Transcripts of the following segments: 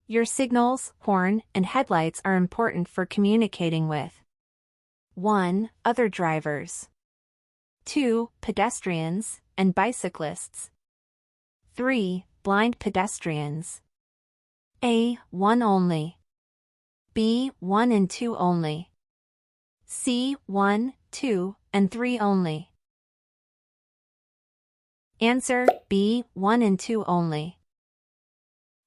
Your signals, horn, and headlights are important for communicating with 1. Other drivers, 2. Pedestrians and bicyclists, 3. Blind pedestrians. A. 1 only. B. 1 and 2 only. C. 1, 2, and 3 only. Answer B. 1 and 2 only.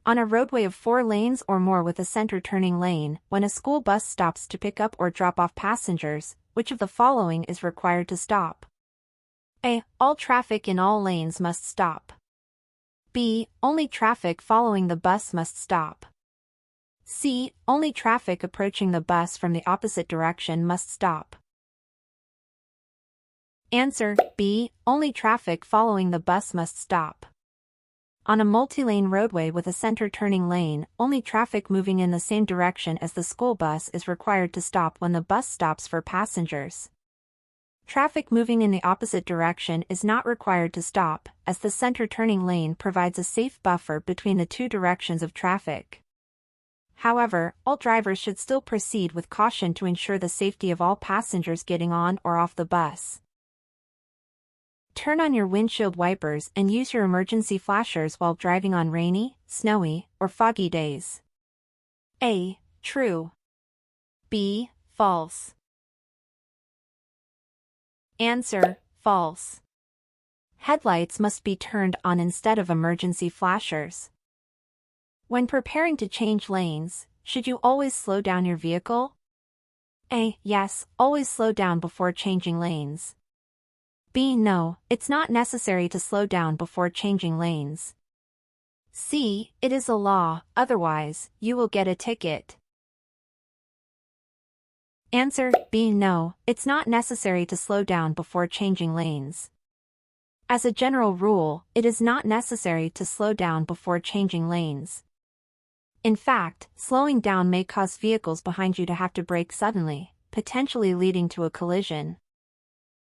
On a roadway of 4 lanes or more with a center turning lane, when a school bus stops to pick up or drop off passengers, which of the following is required to stop? A. All traffic in all lanes must stop. B. Only traffic following the bus must stop. C. Only traffic approaching the bus from the opposite direction must stop. Answer B. Only traffic following the bus must stop. On a multi-lane roadway with a center turning lane, only traffic moving in the same direction as the school bus is required to stop when the bus stops for passengers. Traffic moving in the opposite direction is not required to stop, as the center turning lane provides a safe buffer between the two directions of traffic. However, all drivers should still proceed with caution to ensure the safety of all passengers getting on or off the bus. Turn on your windshield wipers and use your emergency flashers while driving on rainy, snowy, or foggy days. A. True. B. False. Answer, false. Headlights must be turned on instead of emergency flashers. When preparing to change lanes, should you always slow down your vehicle? A. Yes, always slow down before changing lanes. B. No, it's not necessary to slow down before changing lanes. C. It is a law, otherwise, you will get a ticket. Answer B. No, it's not necessary to slow down before changing lanes. As a general rule, it is not necessary to slow down before changing lanes. In fact, slowing down may cause vehicles behind you to have to brake suddenly, potentially leading to a collision.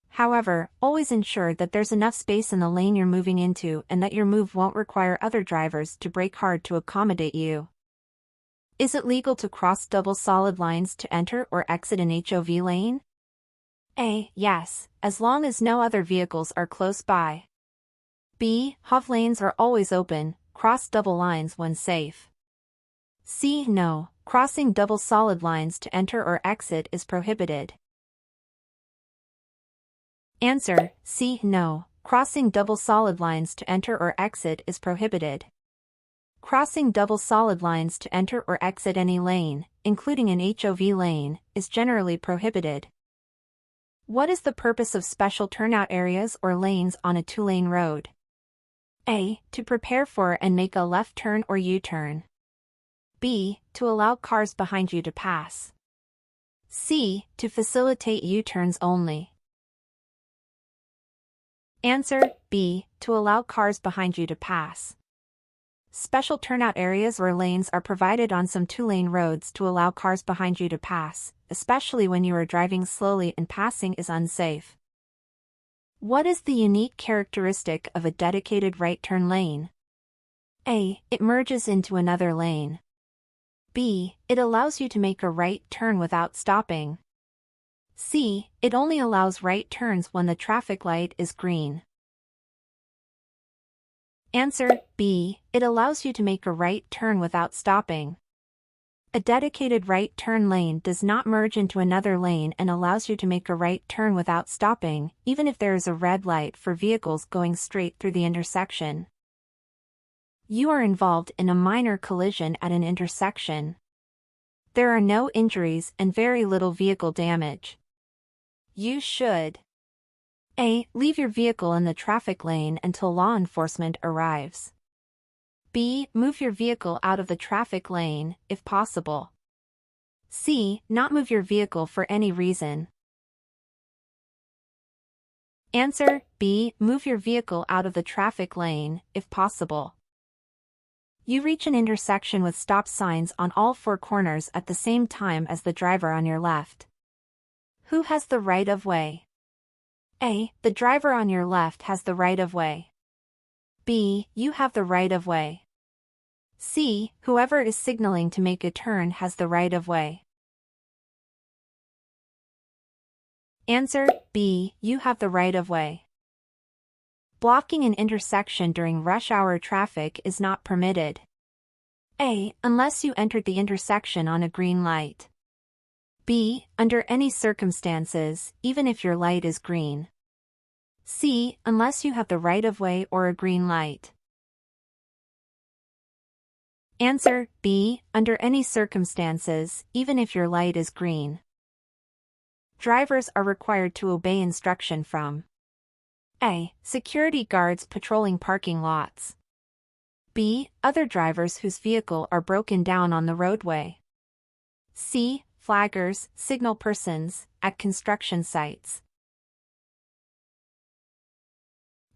However, always ensure that there's enough space in the lane you're moving into and that your move won't require other drivers to brake hard to accommodate you. Is it legal to cross double solid lines to enter or exit an HOV lane? A. Yes, as long as no other vehicles are close by. B. HOV lanes are always open, cross double lines when safe. C. No, crossing double solid lines to enter or exit is prohibited. Answer C. No, crossing double solid lines to enter or exit is prohibited. Crossing double solid lines to enter or exit any lane, including an HOV lane, is generally prohibited. What is the purpose of special turnout areas or lanes on a two-lane road? A. To prepare for and make a left turn or U-turn. B. To allow cars behind you to pass. C. To facilitate U-turns only. Answer B. To allow cars behind you to pass. Special turnout areas or lanes are provided on some two-lane roads to allow cars behind you to pass, especially when you are driving slowly and passing is unsafe. What is the unique characteristic of a dedicated right turn lane? A. It merges into another lane. B. It allows you to make a right turn without stopping. C. It only allows right turns when the traffic light is green. Answer B. It allows you to make a right turn without stopping. A dedicated right turn lane does not merge into another lane and allows you to make a right turn without stopping, even if there is a red light for vehicles going straight through the intersection. You are involved in a minor collision at an intersection. There are no injuries and very little vehicle damage. You should A. Leave your vehicle in the traffic lane until law enforcement arrives. B. Move your vehicle out of the traffic lane, if possible. C. Not move your vehicle for any reason. Answer B. Move your vehicle out of the traffic lane, if possible. You reach an intersection with stop signs on all four corners at the same time as the driver on your left. Who has the right of way? A. The driver on your left has the right of way. B. You have the right of way. C. Whoever is signaling to make a turn has the right of way. Answer B. You have the right of way. Blocking an intersection during rush hour traffic is not permitted. A. Unless you entered the intersection on a green light. B. Under any circumstances, even if your light is green. C. Unless you have the right of way or a green light. Answer B. Under any circumstances, even if your light is green. Drivers are required to obey instruction from A. Security guards patrolling parking lots. B. Other drivers whose vehicle are broken down on the roadway. C. Flaggers, signal persons, at construction sites.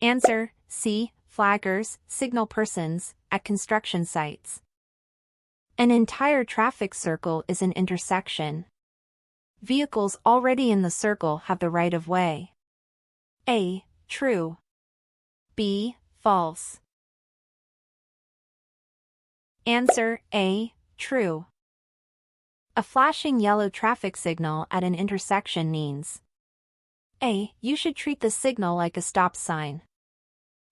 Answer C. Flaggers, signal persons, at construction sites. An entire traffic circle is an intersection. Vehicles already in the circle have the right of way. A. True. B. False. Answer A. True. A flashing yellow traffic signal at an intersection means A. You should treat the signal like a stop sign.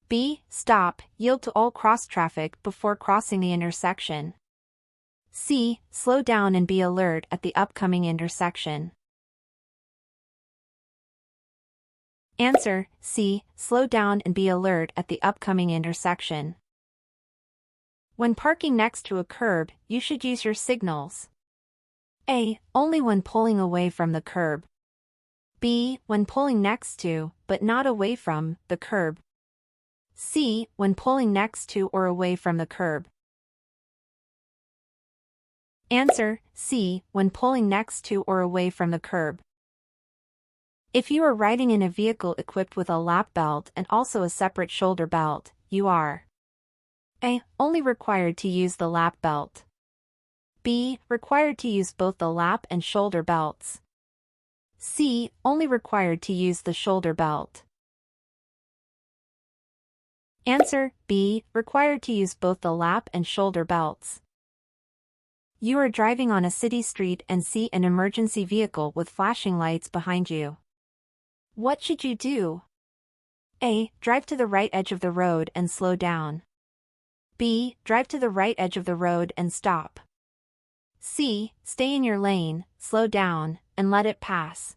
B. Stop, yield to all cross traffic before crossing the intersection. C. Slow down and be alert at the upcoming intersection. Answer C. Slow down and be alert at the upcoming intersection. When parking next to a curb, you should use your signals. A. Only when pulling away from the curb. B. When pulling next to, but not away from, the curb. C. When pulling next to or away from the curb. Answer C. When pulling next to or away from the curb. If you are riding in a vehicle equipped with a lap belt and also a separate shoulder belt, you are A. Only required to use the lap belt. B. Required to use both the lap and shoulder belts. C. Only required to use the shoulder belt. Answer B. Required to use both the lap and shoulder belts. You are driving on a city street and see an emergency vehicle with flashing lights behind you. What should you do? A. Drive to the right edge of the road and slow down. B. Drive to the right edge of the road and stop. C. Stay in your lane, slow down, and let it pass.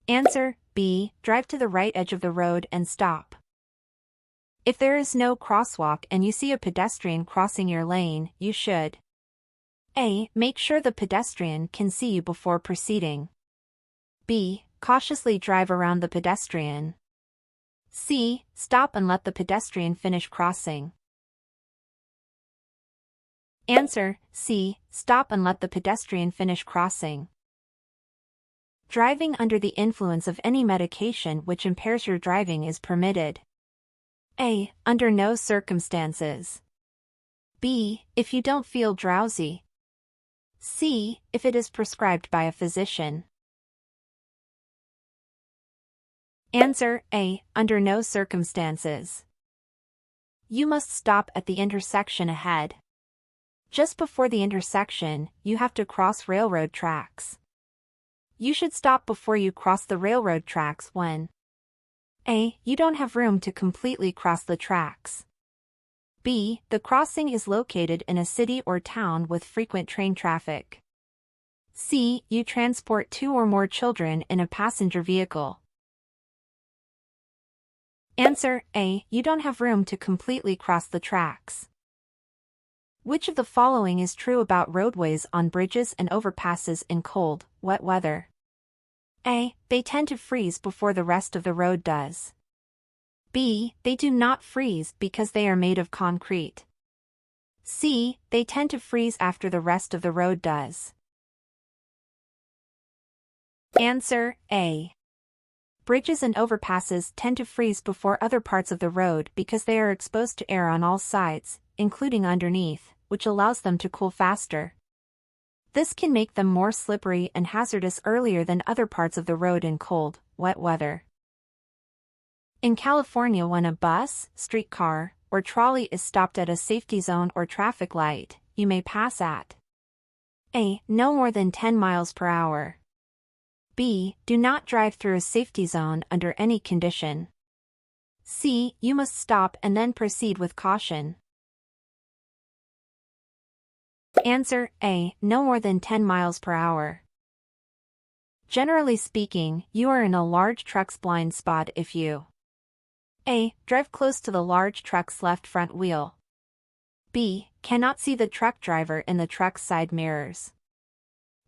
Answer B. Drive to the right edge of the road and stop. If there is no crosswalk and you see a pedestrian crossing your lane, you should A. Make sure the pedestrian can see you before proceeding. B. Cautiously drive around the pedestrian. C. Stop and let the pedestrian finish crossing. Answer C. Stop and let the pedestrian finish crossing. Driving under the influence of any medication which impairs your driving is permitted. A. Under no circumstances. B. If you don't feel drowsy. C. If it is prescribed by a physician. Answer A. Under no circumstances. You must stop at the intersection ahead. Just before the intersection, you have to cross railroad tracks. You should stop before you cross the railroad tracks when A. You don't have room to completely cross the tracks. B. The crossing is located in a city or town with frequent train traffic. C. You transport 2 or more children in a passenger vehicle. Answer A. You don't have room to completely cross the tracks. Which of the following is true about roadways on bridges and overpasses in cold, wet weather? A. They tend to freeze before the rest of the road does. B. They do not freeze because they are made of concrete. C. They tend to freeze after the rest of the road does. Answer A. Bridges and overpasses tend to freeze before other parts of the road because they are exposed to air on all sides, including underneath, which allows them to cool faster. This can make them more slippery and hazardous earlier than other parts of the road in cold, wet weather. In California, when a bus, streetcar, or trolley is stopped at a safety zone or traffic light, you may pass at A. No more than 10 miles per hour. B. Do not drive through a safety zone under any condition. C. You must stop and then proceed with caution. Answer A. No more than 10 miles per hour. Generally speaking, you are in a large truck's blind spot if you A. Drive close to the large truck's left front wheel. B. Cannot see the truck driver in the truck's side mirrors.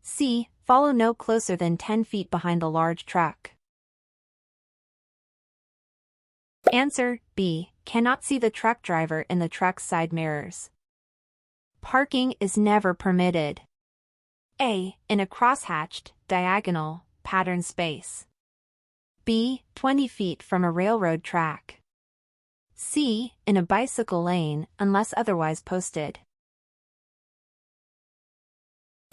C. Follow no closer than 10 feet behind the large truck. Answer B. Cannot see the truck driver in the truck's side mirrors. Parking is never permitted. A. In a crosshatched, diagonal, pattern space. B. 20 feet from a railroad track. C. In a bicycle lane, unless otherwise posted.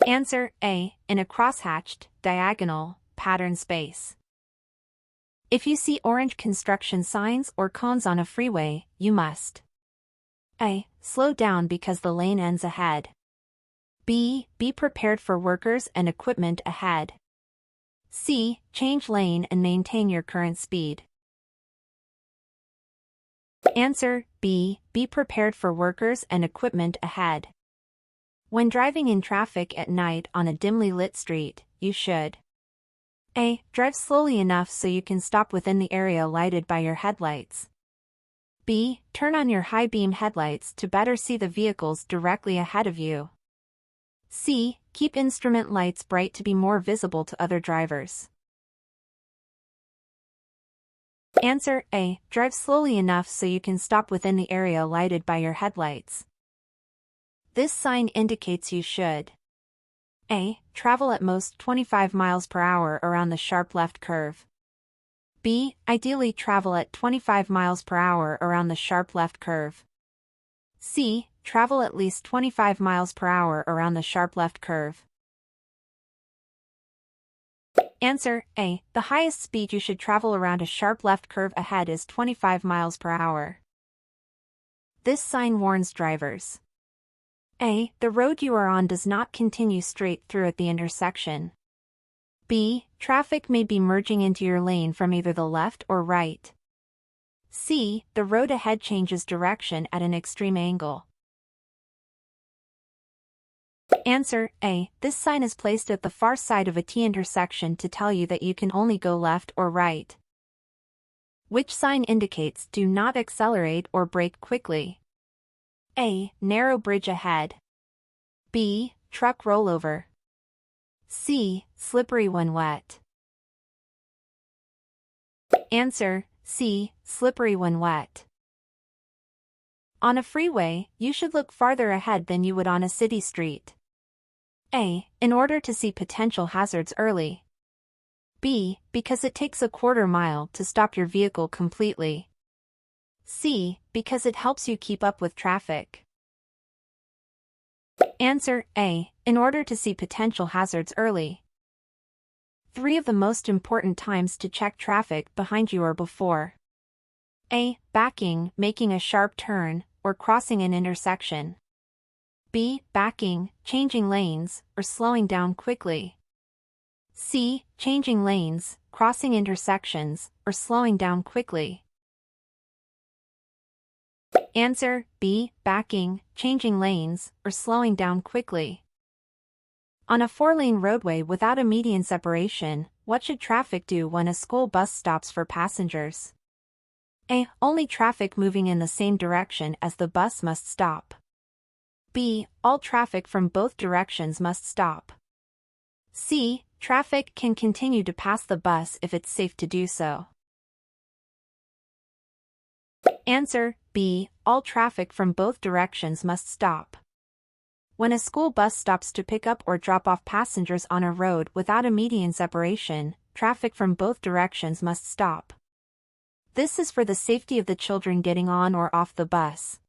Answer A. In a crosshatched, diagonal, pattern space. If you see orange construction signs or cones on a freeway, you must A. Slow down because the lane ends ahead. B. Be prepared for workers and equipment ahead. C. Change lane and maintain your current speed. Answer B. Be prepared for workers and equipment ahead. When driving in traffic at night on a dimly lit street, you should A. Drive slowly enough so you can stop within the area lighted by your headlights. B. Turn on your high-beam headlights to better see the vehicles directly ahead of you. C. Keep instrument lights bright to be more visible to other drivers. Answer A. Drive slowly enough so you can stop within the area lighted by your headlights. This sign indicates you should A. Travel at most 25 miles per hour around the sharp left curve. B. Ideally travel at 25 miles per hour around the sharp left curve. C. Travel at least 25 miles per hour around the sharp left curve. Answer A. The highest speed you should travel around a sharp left curve ahead is 25 miles per hour. This sign warns drivers. A. The road you are on does not continue straight through at the intersection. B. Traffic may be merging into your lane from either the left or right. C. The road ahead changes direction at an extreme angle. Answer A. This sign is placed at the far side of a T intersection to tell you that you can only go left or right. Which sign indicates do not accelerate or brake quickly? A. Narrow bridge ahead. B. Truck rollover. C. Slippery when wet. Answer C. Slippery when wet. On a freeway, you should look farther ahead than you would on a city street. A. In order to see potential hazards early. B. Because it takes a quarter mile to stop your vehicle completely. C. Because it helps you keep up with traffic. Answer A. In order to see potential hazards early. 3 of the most important times to check traffic behind you are before A. Backing, making a sharp turn, or crossing an intersection. B. Backing, changing lanes, or slowing down quickly. C. Changing lanes, crossing intersections, or slowing down quickly. Answer B. Backing, changing lanes, or slowing down quickly. On a 4-lane roadway without a median separation, what should traffic do when a school bus stops for passengers? A. Only traffic moving in the same direction as the bus must stop. B. All traffic from both directions must stop. C. Traffic can continue to pass the bus if it's safe to do so. Answer B. All traffic from both directions must stop. When a school bus stops to pick up or drop off passengers on a road without a median separation, traffic from both directions must stop. This is for the safety of the children getting on or off the bus.